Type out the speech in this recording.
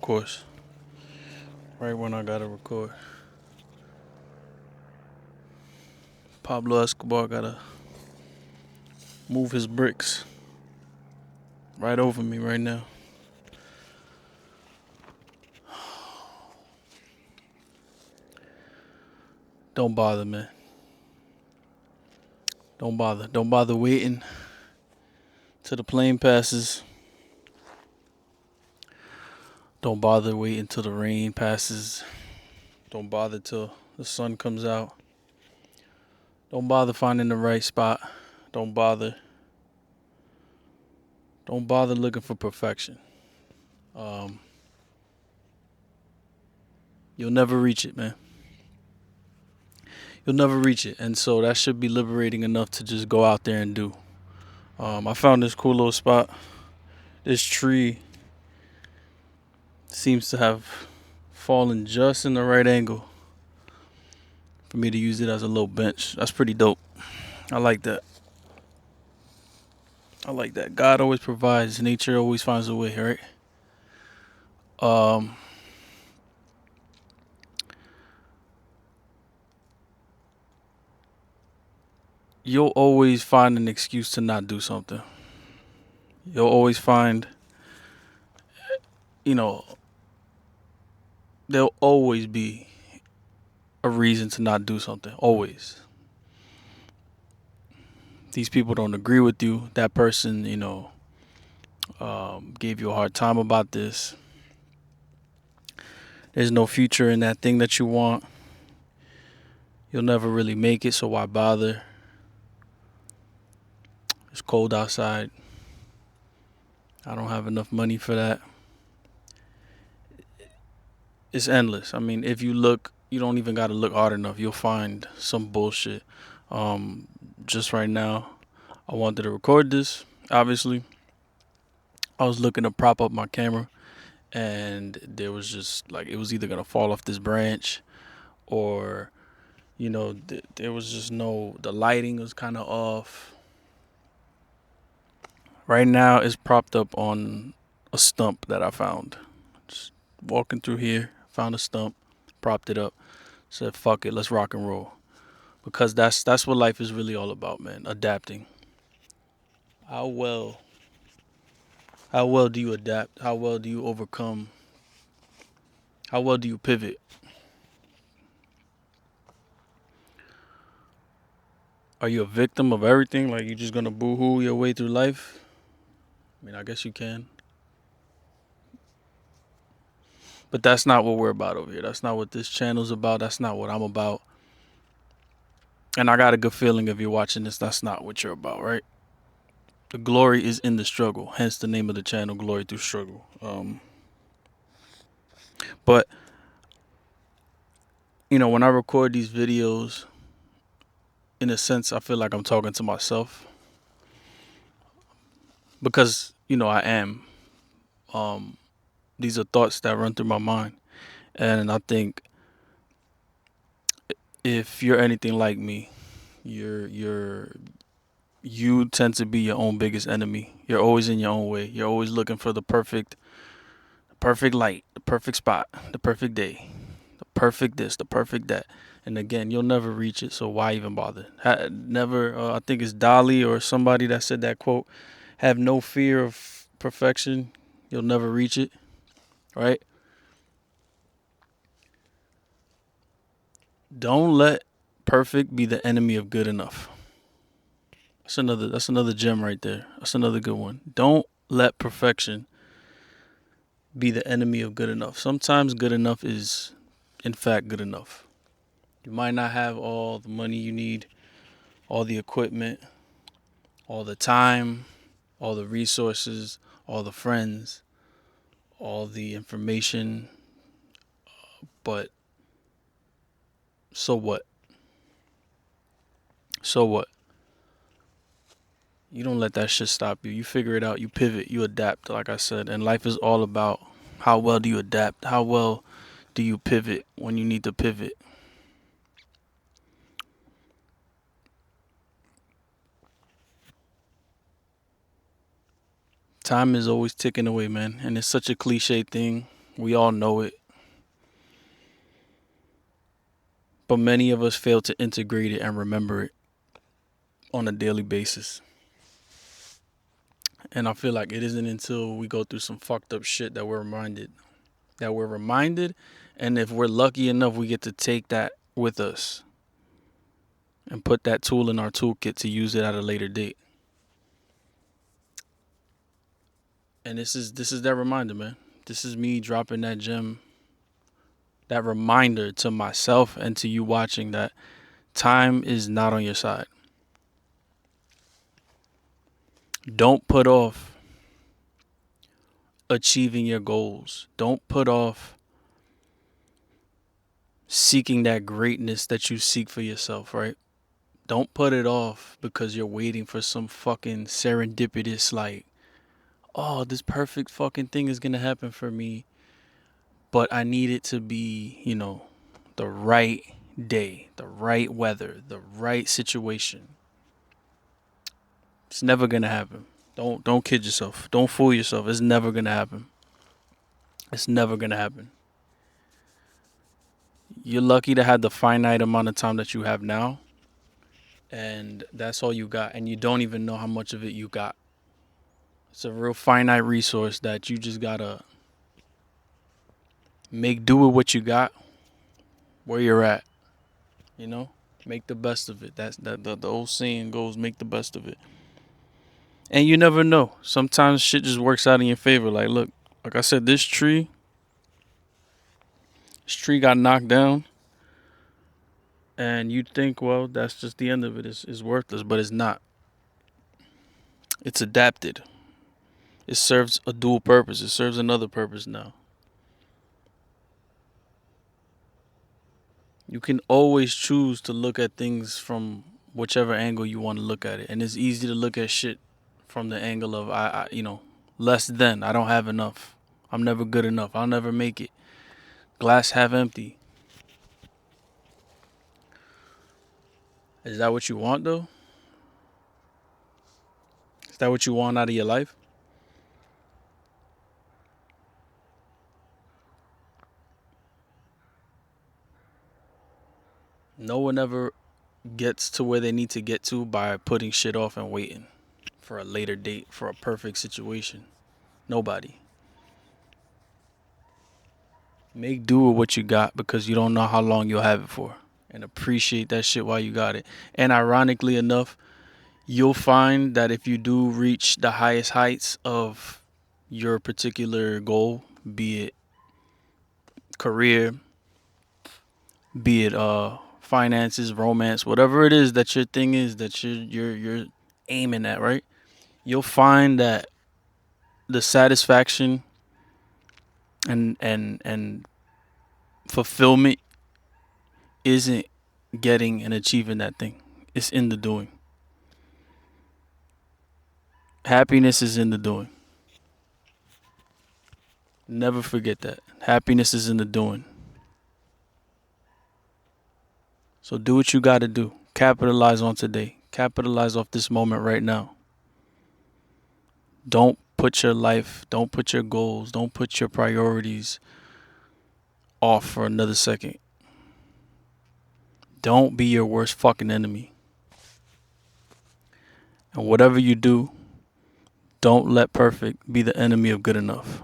course. Right when I gotta record. Pablo Escobar gotta move his bricks right over me right now. Don't bother, man. Don't bother. Don't bother waiting till the plane passes. Don't bother waiting till the rain passes. Don't bother till the sun comes out. Don't bother finding the right spot. Don't bother. Don't bother looking for perfection. Um, you'll never reach it, man. You'll never reach it, and so that should be liberating enough to just go out there and do. I found this cool little spot. This tree seems to have fallen just in the right angle for me to use it as a little bench. That's pretty dope. I like that. I like that. God always provides. Nature always finds a way, right? Um, you'll always find an excuse to not do something. You'll always find, you know, there'll always be a reason to not do something. Always. These people don't agree with you. That person, gave you a hard time about this. There's no future in that thing that you want. You'll never really make it, so why bother? It's cold outside. I don't have enough money for that. It's endless. I mean, if you look, you don't even got to look hard enough. You'll find some bullshit. Um, just right now, I wanted to record this, obviously. I was looking to prop up my camera, and there was just like, it was either going to fall off this branch or, there was just the lighting was kind of off. Right now, it's propped up on a stump that I found. Just walking through here, found a stump, propped it up, said, fuck it, let's rock and roll. Because that's what life is really all about, man. Adapting. How well how well do you adapt? How well do you overcome? How well do you pivot? Are you a victim of everything? Like, you just gonna boo-hoo your way through life? I mean, I guess you can. But that's not what we're about over here. That's not what this channel's about. That's not what I'm about. And I got a good feeling if you're watching this, that's not what you're about, right? The glory is in the struggle. Hence the name of the channel, Glory Through Struggle. But, when I record these videos, in a sense, I feel like I'm talking to myself. Because, I am. These are thoughts that run through my mind. And I think if you're anything like me, you tend to be your own biggest enemy. You're always in your own way. You're always looking for the perfect light, the perfect spot, the perfect day, the perfect this, the perfect that. And again, you'll never reach it, so why even bother? Never, I think it's Dali or somebody that said that quote, have no fear of perfection, you'll never reach it, right? Don't let perfect be the enemy of good enough. That's another gem right there. That's another good one. Don't let perfection be the enemy of good enough. Sometimes good enough is, in fact, good enough. You might not have all the money you need, all the equipment, all the time, all the resources, all the friends, all the information, but so what? So what? You don't let that shit stop you. You figure it out, you pivot, you adapt, like I said. And life is all about how well do you adapt? How well do you pivot when you need to pivot? Time is always ticking away, man. And it's such a cliche thing. We all know it. But many of us fail to integrate it and remember it on a daily basis. And I feel like it isn't until we go through some fucked up shit that we're reminded. And if we're lucky enough, we get to take that with us and put that tool in our toolkit to use it at a later date. And this is that reminder, man. This is me dropping that gem, that reminder to myself and to you watching that time is not on your side. Don't put off achieving your goals. Don't put off seeking that greatness that you seek for yourself, right? Don't put it off because you're waiting for some fucking serendipitous, like, oh, this perfect fucking thing is gonna happen for me, but I need it to be, the right day, the right weather, the right situation. It's never gonna happen. Don't kid yourself. Don't fool yourself. It's never gonna happen. It's never gonna happen. You're lucky to have the finite amount of time that you have now, and that's all you got, and you don't even know how much of it you got. It's a real finite resource that you just gotta make do with what you got, where you're at. Make the best of it. That's the old saying goes, make the best of it. And you never know. Sometimes shit just works out in your favor. Like, look, like I said, this tree got knocked down, and you'd think, well, that's just the end of it. It's worthless, but it's not. It's adapted. It serves a dual purpose. It serves another purpose now. You can always choose to look at things from whichever angle you want to look at it. And it's easy to look at shit from the angle of, less than. I don't have enough. I'm never good enough. I'll never make it. Glass half empty. Is that what you want, though? Is that what you want out of your life? No one ever gets to where they need to get to by putting shit off and waiting for a later date, for a perfect situation. Nobody. Make do with what you got because you don't know how long you'll have it for. And appreciate that shit while you got it. And ironically enough, you'll find that if you do reach the highest heights of your particular goal, be it career, be it finances, romance, whatever it is that your thing is that you're aiming at, right? You'll find that the satisfaction and fulfillment isn't getting and achieving that thing. It's in the doing. Happiness is in the doing. Never forget that. Happiness is in the doing. So do what you got to do. Capitalize on today. Capitalize off this moment right now. Don't put your life, don't put your goals, don't put your priorities off for another second. Don't be your worst fucking enemy. And whatever you do, don't let perfect be the enemy of good enough.